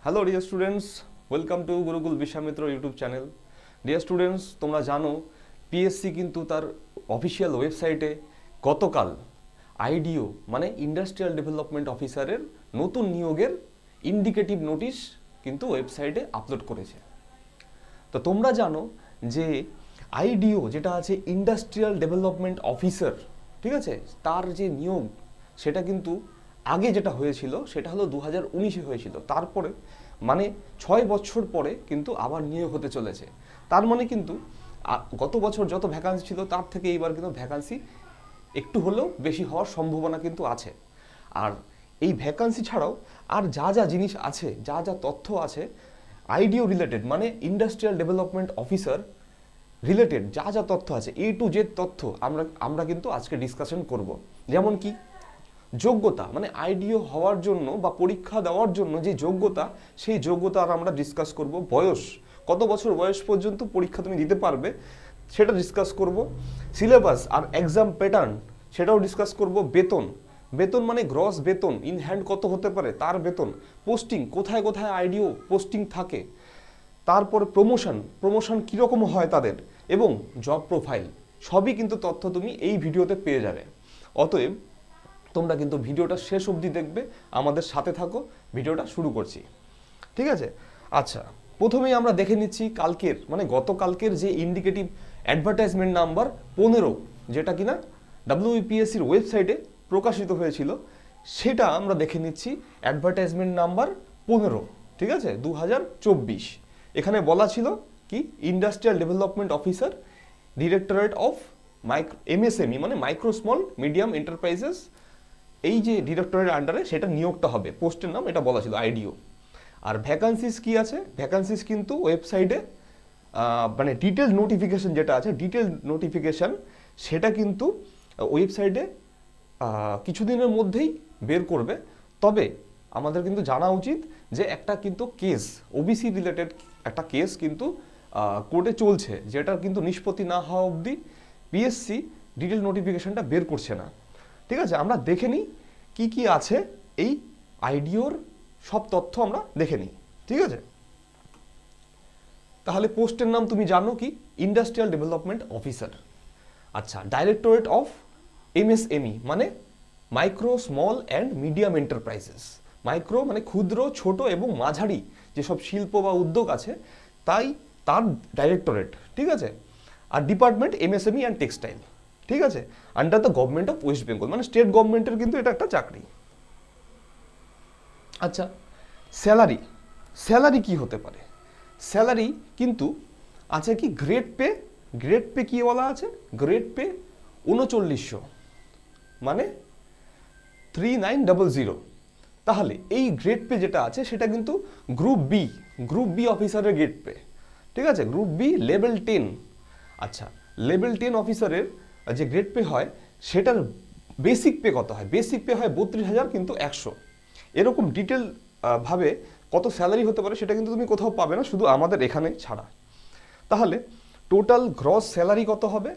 Hello dear students, welcome to Gurukul Vishwamitra YouTube channel. Dear students, তোমরা জানো PSC কিন্তু তার অফিসিয়াল ওয়েবসাইটে গতকাল আইডিও মানে ইন্ডাস্ট্রিয়াল ডেভেলপমেন্ট অফিসারের নতুন নিয়োগের ইন্ডিকেটিভ নোটিশ কিন্তু ওয়েবসাইটে আপলোড করেছে। তো তোমরা জানো যে আইডিও যেটা আছে ইন্ডাস্ট্রিয়াল ডেভেলপমেন্ট অফিসার, ঠিক আছে, তার যে নিয়োগ সেটা কিন্তু আগে যেটা হয়েছিল সেটা হলো 2019-এ হয়েছিল। তারপরে মানে 6 বছর পরে কিন্তু আবার নিয়োগ হতে চলেছে। তার মানে কিন্তু গত বছর যত ভ্যাকান্সি ছিল তার থেকে এইবার কিন্তু ভ্যাকান্সি একটু হলেও বেশি হওয়ার সম্ভাবনা কিন্তু আছে। আর এই ভ্যাকান্সি ছাড়াও আর যা যা জিনিস আছে, যা যা তথ্য আছে আইডিও রিলেটেড মানে ইন্ডাস্ট্রিয়াল ডেভেলপমেন্ট অফিসার রিলেটেড যা যা তথ্য আছে A to Z তথ্য আমরা কিন্তু আজকে ডিসকাশন করব। যেমন কি যোগ্যতা মানে আইডিও হওয়ার জন্য বা পরীক্ষা দেওয়ার জন্য যে যোগ্যতা, সেই যোগ্যতা আর আমরা ডিসকাস করব। বয়স, কত বছর বয়স পর্যন্ত পরীক্ষা তুমি দিতে পারবে সেটা ডিসকাস করব। সিলেবাস আর এক্সাম প্যাটার্ন সেটাও ডিসকাস করব। বেতন, বেতন মানে গ্রস বেতন ইন হ্যান্ড কত হতে পারে তার বেতন। পোস্টিং, কোথায় কোথায় আইডিও পোস্টিং থাকে। তারপর প্রমোশন কীরকম হয় তাদের, এবং জব প্রোফাইল, সবই কিন্তু তথ্য তুমি এই ভিডিওতে পেয়ে যাবে। অতএব তোমরা কিন্তু ভিডিওটা শেষ অবধি দেখবে, আমাদের সাথে থাকো। ভিডিওটা শুরু করছি, ঠিক আছে? আচ্ছা, প্রথমেই আমরা দেখে নিচ্ছি কালকের মানে গতকালকের যে ইন্ডিকেটিভ অ্যাডভার্টাইজমেন্ট নাম্বার 15, যেটা কিনা WBPSCর ওয়েবসাইটে প্রকাশিত হয়েছিল, সেটা আমরা দেখে নিচ্ছি। অ্যাডভার্টাইজমেন্ট নাম্বার 15, ঠিক আছে, 2024। এখানে বলা ছিল কি industrial development officer, directorate of MSME মানে মাইক্রো স্মল মিডিয়াম এন্টারপ্রাইজেস, এই যে ডিরেক্টরের আন্ডারে সেটা নিয়োগটা হবে। পোস্টের নাম এটা বলা ছিল আইডিও। আর ভ্যাকান্সিস কি আছে, ভ্যাকান্সিস কিন্তু ওয়েবসাইটে মানে ডিটেল নোটিফিকেশন যেটা আছে, ডিটেল নোটিফিকেশন সেটা কিন্তু ওয়েবসাইটে কিছুদিনের মধ্যেই বের করবে। তবে আমাদের কিন্তু জানা উচিত যে একটা কিন্তু কেস, ওবিসি রিলেটেড একটা কেস কিন্তু কোর্টে চলছে, যেটার কিন্তু নিষ্পত্তি না হওয়া অবধি পিএসসি ডিটেল নোটিফিকেশনটা বের করছে না। ঠিক আছে, আমরা দেখে নিই কি কি আছে এই আইডিওর, সব তথ্য আমরা দেখে নিই, ঠিক আছে? তাহলে পোস্টের নাম তুমি জানো কি, ইন্ডাস্ট্রিয়াল ডেভেলপমেন্ট অফিসার। আচ্ছা, ডাইরেক্টরেট অফ MSME মানে micro small and medium enterprises. Micro মানে ক্ষুদ্র, ছোট এবং মাঝারি যেসব শিল্প বা উদ্যোগ আছে তাই তার ডাইরেক্টরেট, ঠিক আছে? আর ডিপার্টমেন্ট MSME অ্যান্ড টেক্সটাইল, ঠিক আছে, under the government of West Bengal মানে স্টেট গভর্নমেন্টের কিন্তু এটা একটা চাকরি। আচ্ছা, স্যালারি, স্যালারি কি হতে পারে? স্যালারি কিন্তু আছে কি গ্রেড পে, গ্রেড পে কি বলা আছে, গ্রেড পে 3900 মানে 3900। তাহলে এই গ্রেড পে যেটা আছে সেটা কিন্তু গ্রুপ বি অফিসারের গ্রেড পে, ঠিক আছে, গ্রুপ বি লেভেল 10। আচ্ছা, লেভেল 10 অফিসারের যে গ্রেড পে হয় সেটার বেসিক পে কত হয়? বেসিক পে হয় 32,000 কিন্তু 100। এরকম ডিটেল ভাবে কত স্যালারি হতে পারে সেটা কিন্তু তুমি কোথাও পাবে না, শুধু আমাদের এখানে ছাড়া। তাহলে টোটাল গ্রস স্যালারি কত হবে?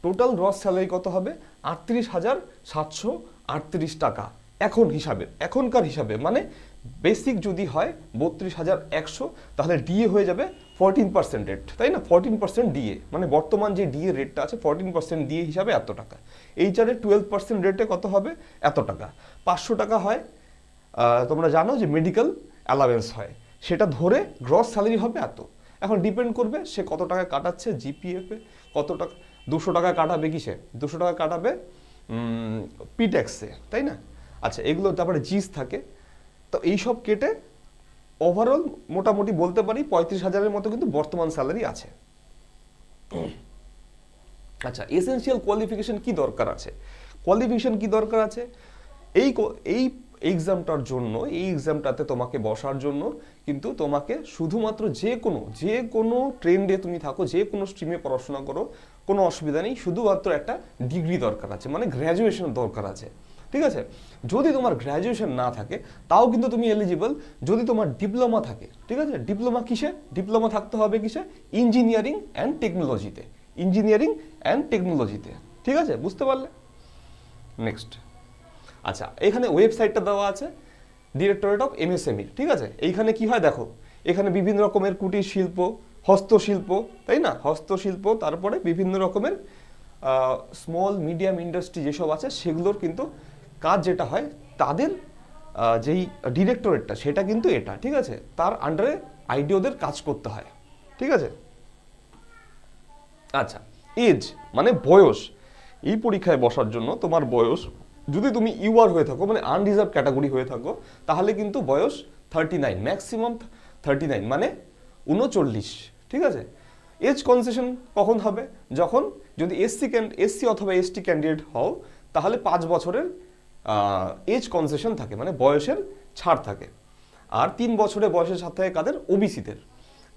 টোটাল গ্রস স্যালারি কত হবে? 38,738 টাকা এখনকার হিসাবে মানে বেসিক যদি হয় 32,100, তাহলে ডিএ হয়ে যাবে 14% রেট, তাই না? 14% ডিএ মানে বর্তমান যে ডিএ রেটটা আছে 14% ডিএ হিসাবে এত টাকা। এইচআরে 12% রেটে কত হবে? এত টাকা। 500 টাকা হয়, তোমরা জানো যে মেডিকেল অ্যালাওয়েন্স হয়, সেটা ধরে গ্রস স্যালারি হবে এত। এখন ডিপেন্ড করবে সে কত টাকা কাটাচ্ছে জিপিএফে, কত টাকা, 200 টাকা কাটাবে কিসে, 200 টাকা কাটাবে পিট্যাক্সে, তাই না? আচ্ছা, এগুলো তারপরে জিস থাকে, তো এইসব কেটে ওভারঅল মোটামুটি বলতে পারি 35,000-এর মতো কিন্তু বর্তমান স্যালারি আছে। আচ্ছা, এসেনশিয়াল কোয়ালিফিকেশন কি দরকার আছে? কোয়ালিফিকেশন কি দরকার আছে? এই এক্সামটার জন্য, এই এক্সামটাতে তোমাকে বসার জন্য কিন্তু তোমাকে শুধুমাত্র যে কোনো ট্রেন্ডে তুমি থাকো, যে কোনো স্ট্রিমে পড়াশোনা করো, কোনো অসুবিধা নেই, শুধুমাত্র একটা ডিগ্রি দরকার আছে মানে গ্র্যাজুয়েশন দরকার আছে, ঠিক আছে? যদি তোমার গ্র্যাজুয়েশন না থাকে তাও কিন্তু তুমি এলিজিবল, যদি তোমার ডিপ্লোমা থাকে, ঠিক আছে? ডিপ্লোমা কিসে? ডিপ্লোমা থাকতে হবে কিসে? ইঞ্জিনিয়ারিং অ্যান্ড টেকনোলজিতে, ইঞ্জিনিয়ারিং অ্যান্ড টেকনোলজিতে, ঠিক আছে? বুঝতে পারলে? নেক্সট, আচ্ছা, এখানে ওয়েবসাইটটা দেওয়া আছে ডিরেক্টরেট অফ এমএসএমই, ঠিক আছে। এইখানে কি হয় দেখো, এখানে বিভিন্ন রকমের কুটির শিল্প, হস্তশিল্প, তাই না, হস্তশিল্প, তারপরে বিভিন্ন রকমের স্মল মিডিয়াম ইন্ডাস্ট্রি যেসব আছে সেগুলোর কিন্তু কাজ যেটা হয়, তাদের যেই ডিরেক্টরেটটা সেটা কিন্তু এটা, ঠিক আছে, তার আন্ডারে আইডিওদের কাজ করতে হয়, ঠিক আছে। আচ্ছা, এজ মানে বয়স, এই পরীক্ষায় বসার জন্য তোমার বয়স, যদি তুমি ইউআর হয়ে থাকো মানে আনরিজার্ভ ক্যাটাগরি হয়ে থাকো, তাহলে কিন্তু বয়স 39, ম্যাক্সিমাম 39 মানে 39, ঠিক আছে। এজ কনসেশন কখন হবে, যখন যদি এসসি অথবা এসটি ক্যান্ডিডেট হও, তাহলে 5 বছরের এজ কনসেশন থাকে, মানে বয়সের ছাড় থাকে। আর 3 বছরের বয়সের ছাড় থাকে কাদের, ওবিসিদের।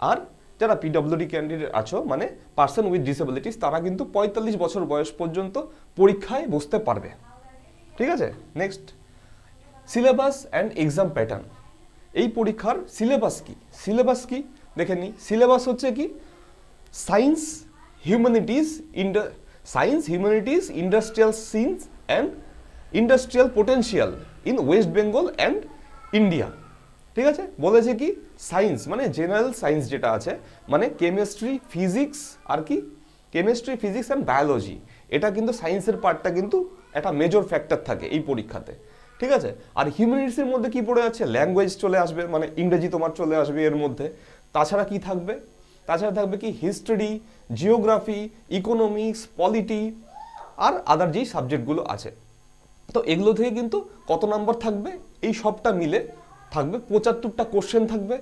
আর যারা পিডব্লিউডি ক্যান্ডিডেট আছো মানে পার্সন উইথ ডিসেবিলিটিস, তারা কিন্তু 45 বছর বয়স পর্যন্ত পরীক্ষায় বসতে পারবে, ঠিক আছে। Next, syllabus and exam pattern. এই পরীক্ষার সিলেবাস কি, সিলেবাস কি দেখে নিই। সিলেবাস হচ্ছে কি, science humanities, industrial scenes and industrial potential in West Bengal and India, ঠিক আছে। বলেছে কি, সায়েন্স মানে জেনারেল সায়েন্স যেটা আছে, মানে কেমিস্ট্রি, ফিজিক্স, আর কি কেমিস্ট্রি, ফিজিক্স অ্যান্ড বায়োলজি, এটা কিন্তু সায়েন্সের পার্টটা কিন্তু একটা মেজর ফ্যাক্টর থাকে এই পরীক্ষাতে, ঠিক আছে। আর হিউম্যানিটিসের মধ্যে কি পড়ে আছে, ল্যাঙ্গুয়েজ চলে আসবে, মানে ইংরেজি তোমার চলে আসবে এর মধ্যে। তাছাড়া কি থাকবে, তাছাড়া থাকবে কি হিস্ট্রি, জিওগ্রাফি, ইকোনমিক্স, পলিটি, আর আদার যেই সাবজেক্টগুলো আছে। তো এগুলো থেকে কিন্তু কত নাম্বার থাকবে, এই সবটা মিলে থাকবে 75টা কোশ্চেন থাকবে।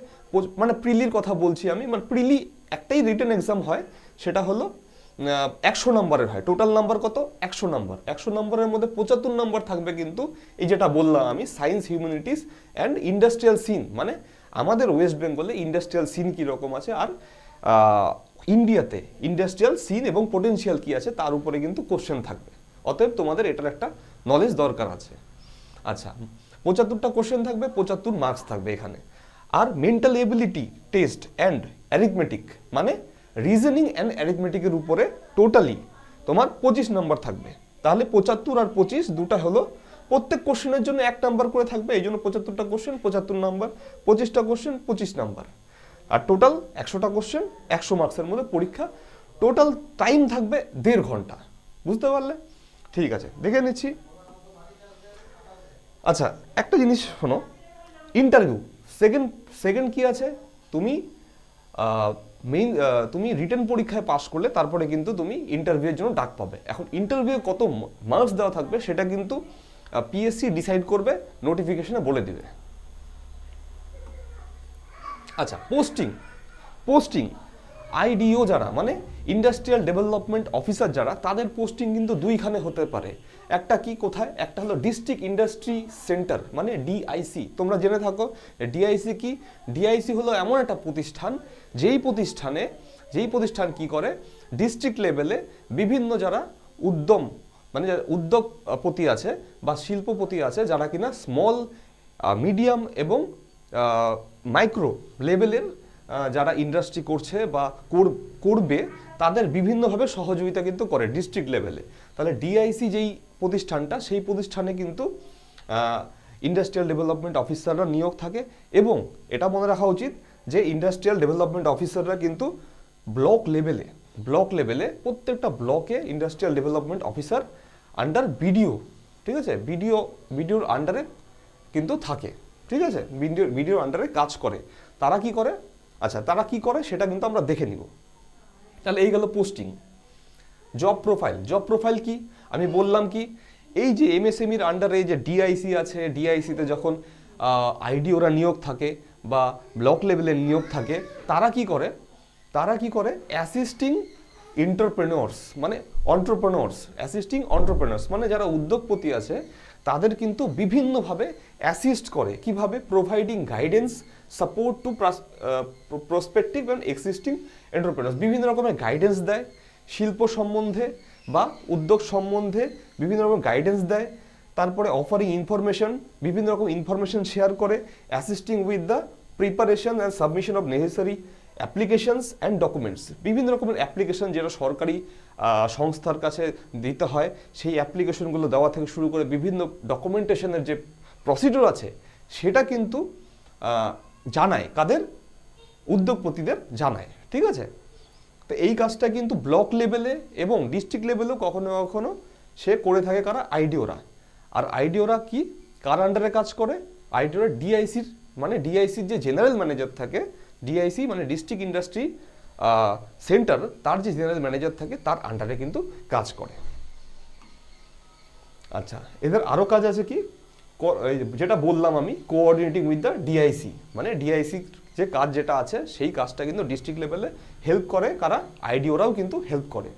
মানে প্রিলির কথা বলছি আমি, মানে প্রিলি একটাই রিটেন এক্সাম হয়, সেটা হলো 100 নম্বরের হয়। টোটাল নাম্বার কত, 100 নাম্বার। 100 নম্বরের মধ্যে 75 নাম্বার থাকবে কিন্তু এই যেটা বললাম আমি, science, humanities and industrial scene, মানে আমাদের ওয়েস্ট বেঙ্গলে ইন্ডাস্ট্রিয়াল সিন কীরকম আছে, আর ইন্ডিয়াতে ইন্ডাস্ট্রিয়াল সিন এবং পোটেনশিয়াল কি আছে তার উপরে কিন্তু কোশ্চেন থাকবে। অতএব তোমাদের এটার একটা নলেজ দরকার আছে। আচ্ছা, 75টা কোশ্চেন থাকবে, 75 মার্কস থাকবে এখানে। আর mental ability test and arithmetic, মানে রিজনিং অ্যান্ড অ্যারিথমেটিকের উপরে টোটালি তোমার 25 নাম্বার থাকবে। তাহলে 75 আর 25 দুটা হলো, প্রত্যেক কোশ্চেনের জন্য 1 নাম্বার করে থাকবে, এই জন্য 75টা কোশ্চেন 75 নাম্বার, 25টা কোশ্চেন 25 নাম্বার, আর টোটাল 100টা কোশ্চেন 100 মার্কসের মধ্যে পরীক্ষা। টোটাল টাইম থাকবে 1.5 ঘন্টা, বুঝতে পারলে? ঠিক আছে, দেখে নিচ্ছি। আচ্ছা, একটা জিনিস শোনো, ইন্টারভিউ সেকেন্ড কি আছে, তুমি তুমি রিটেন পরীক্ষায় পাস করলে তারপরে কিন্তু তুমি ইন্টারভিউয়ের জন্য ডাক পাবে। এখন ইন্টারভিউ কত মার্কস দেওয়া থাকবে সেটা কিন্তু পিএসসি ডিসাইড করবে, নোটিফিকেশনে বলে দিবে। আচ্ছা, পোস্টিং আইডিও যারা মানে ইন্ডাস্ট্রিয়াল ডেভেলপমেন্ট অফিসার যারা, তাদের পোস্টিং কিন্তু দুইখানে হতে পারে। একটা কি, কোথায়, একটা হলো ডিস্ট্রিক্ট ইন্ডাস্ট্রি সেন্টার মানে ডিআইসি। তোমরা জেনে থাকো ডিআইসি কি, ডিআইসি হলো এমন একটা প্রতিষ্ঠান যেই প্রতিষ্ঠান কি করে, ডিস্ট্রিক্ট লেভেলে বিভিন্ন যারা মানে উদ্যোগপতি আছে বা শিল্পপতি আছে, যারা কিনা স্মল, মিডিয়াম এবং মাইক্রো লেভেলের যারা ইন্ডাস্ট্রি করছে বা করবে, তাদের বিভিন্নভাবে সহযোগিতা কিন্তু করে ডিস্ট্রিক্ট লেভেলে। তাহলে ডিআইসি যেই প্রতিষ্ঠানটা, সেই প্রতিষ্ঠানে কিন্তু ইন্ডাস্ট্রিয়াল ডেভেলপমেন্ট অফিসাররা নিয়োগ থাকে। এবং এটা মনে রাখা উচিত যে ইন্ডাস্ট্রিয়াল ডেভেলপমেন্ট অফিসাররা কিন্তু ব্লক লেভেলে প্রত্যেকটা ব্লকে industrial development officer under BDO, ঠিক আছে, বিডিওর আন্ডারে কিন্তু থাকে, ঠিক আছে, বিডিওর আন্ডারে কাজ করে। তারা কি করে, আচ্ছা তারা কি করে সেটা কিন্তু আমরা দেখে নিব। তাহলে এই গেল পোস্টিং। জব প্রোফাইল কি, আমি বললাম কি, এই যে এমএসএমইর আন্ডারে যে ডিআইসি আছে, ডিআইসিতে যখন আইডিওরা নিয়োগ থাকে বা ব্লক লেভেলের নিয়োগ থাকে, তারা কি করে অ্যাসিস্টিং এন্টারপ্রেনিয়র্স মানে অ্যাসিস্টিং অন্টারপ্রেনিয়র্স মানে যারা উদ্যোগপতি আছে তাদের কিন্তু বিভিন্নভাবে অ্যাসিস্ট করে। কিভাবে, providing guidance support to prospective and existing entrepreneurs, বিভিন্ন রকমের গাইডেন্স দেয় শিল্প সম্বন্ধে বা উদ্যোগ সম্বন্ধে, বিভিন্ন রকম গাইডেন্স দেয়। তারপরে অফারিং ইনফরমেশন, বিভিন্ন রকম ইনফরমেশন শেয়ার করে, assisting with the preparation and submission of necessary applications and documents, বিভিন্ন রকমের অ্যাপ্লিকেশন যেটা সরকারি সংস্থার কাছে দিতে হয়, সেই অ্যাপ্লিকেশনগুলো দেওয়া থেকে শুরু করে বিভিন্ন ডকুমেন্টেশনের যে প্রসিডিওর আছে সেটা কিন্তু জানায় কাদের, উদ্যোগপতিদের জানায়, ঠিক আছে। তো এই কাজটা কিন্তু ব্লক লেভেলে এবং ডিস্ট্রিক্ট লেভেলেও কখনো কখনো সে করে থাকে কারা, আইডিওরা। আর আইডিওরা কি কার আন্ডারে কাজ করে, আইডিওরা ডিআইসির মানে ডিআইসির যে জেনারেল ম্যানেজার থাকে, ডিআইসি মানে ডিস্ট্রিক্ট ইন্ডাস্ট্রি সেন্টার, তার যে জেনারেল ম্যানেজার থাকে তার আন্ডারে কিন্তু কাজ করে। আচ্ছা, এদের আরও কাজ আছে কি, যেটা বললাম আমি, কোঅর্ডিনেটিং উইথ দ্য ডিআইসি, মানে ডিআইসি যে কাজ যেটা আছে সেই কাজটা কিন্তু ডিস্ট্রিক্ট লেভেলে হেল্প করে কারা, আইডিওরাও কিন্তু হেল্প করে।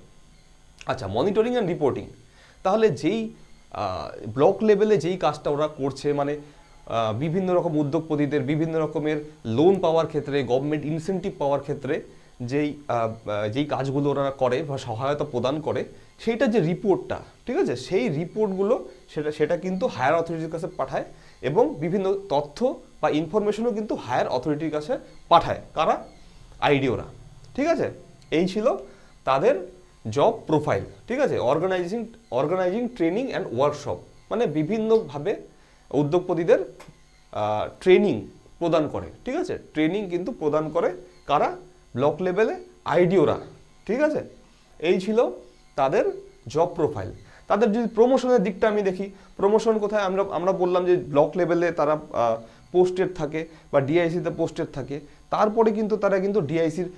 আচ্ছা, মনিটরিং অ্যান্ড রিপোর্টিং, তাহলে যেই ব্লক লেভেলে যেই কাজটা ওরা করছে, মানে বিভিন্ন রকম উদ্যোগপতিদের বিভিন্ন রকমের লোন পাওয়ার ক্ষেত্রে, গভর্নমেন্ট ইনসেন্টিভ পাওয়ার ক্ষেত্রে যেই কাজগুলো ওরা করে বা সহায়তা প্রদান করে, সেইটা যে রিপোর্টটা, ঠিক আছে, সেই রিপোর্টগুলো সেটা কিন্তু হায়ার অথরিটির কাছে পাঠায় এবং বিভিন্ন তথ্য বা ইনফরমেশনও কিন্তু হায়ার অথরিটির কাছে পাঠায় কারা, আইডিওরা, ঠিক আছে। এই ছিল তাদের জব প্রোফাইল, ঠিক আছে। অর্গানাইজিং ট্রেনিং অ্যান্ড ওয়ার্কশপ, মানে বিভিন্নভাবে উদ্যোগপতিদের ট্রেনিং প্রদান করে, ঠিক আছে। ট্রেনিং কিন্তু প্রদান করে কারা, ব্লক লেভেলে আইডিওরা, ঠিক আছে। এই ছিল তাদের জব প্রোফাইল। তাদের যদি প্রমোশনের দিকটা আমি দেখি, প্রমোশন কোথায়, আমরা বললাম যে ব্লক লেভেলে তারা পোস্টেড থাকে বা ডিআইসিতে পোস্টেড থাকে, তারপরে কিন্তু তারা কিন্তু ডিআইসির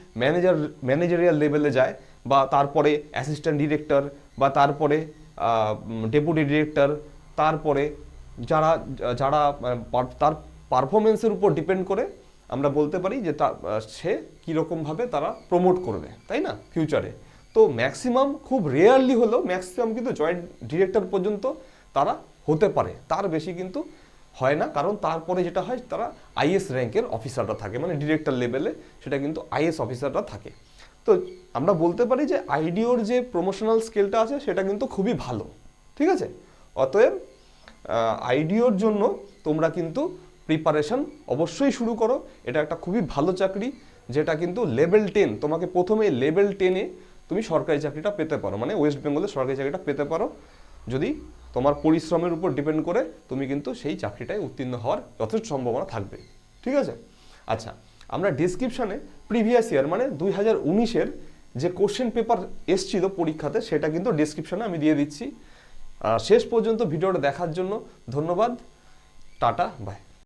ম্যানেজারিয়াল লেভেলে যায়, বা তারপরে অ্যাসিস্ট্যান্ট ডিরেক্টর, বা তারপরে ডেপুটি ডিরেক্টর, তারপরে যারা যারা তার পারফরমেন্সের উপর ডিপেন্ড করে আমরা বলতে পারি যে সে কীরকমভাবে তারা প্রমোট করবে, তাই না, ফিউচারে। তো ম্যাক্সিমাম, খুব রেয়ারলি হলেও ম্যাক্সিমাম কিন্তু জয়েন্ট ডিরেক্টর পর্যন্ত তারা হতে পারে, তার বেশি কিন্তু হয় না। কারণ তারপরে যেটা হয়, তারা আইএস র্যাঙ্কের অফিসাররা থাকে, মানে ডিরেক্টর লেভেলে সেটা কিন্তু আইএস অফিসাররা থাকে। তো আমরা বলতে পারি যে আইডিওর যে প্রমোশনাল স্কেলটা আছে সেটা কিন্তু খুবই ভালো, ঠিক আছে। অতএব আইডিওর জন্য তোমরা কিন্তু প্রিপারেশন অবশ্যই শুরু করো। এটা একটা খুবই ভালো চাকরি, যেটা কিন্তু লেভেল 10, তোমাকে প্রথমে লেভেল 10-এ তুমি সরকারি চাকরিটা পেতে পারো, মানে ওয়েস্ট বেঙ্গলের সরকারি চাকরিটা পেতে পারো। যদি তোমার পরিশ্রমের উপর ডিপেন্ড করে তুমি কিন্তু সেই চাকরিটায় উত্তীর্ণ হওয়ার যথেষ্ট সম্ভাবনা থাকবে, ঠিক আছে। আচ্ছা, আমরা ডিসক্রিপশানে প্রিভিয়াস ইয়ার মানে 2019-এর যে কোশ্চেন পেপার এসছিল পরীক্ষাতে, সেটা কিন্তু ডিসক্রিপশানে আমি দিয়ে দিচ্ছি। শেষ পর্যন্ত ভিডিওটা দেখার জন্য ধন্যবাদ। Tata, by.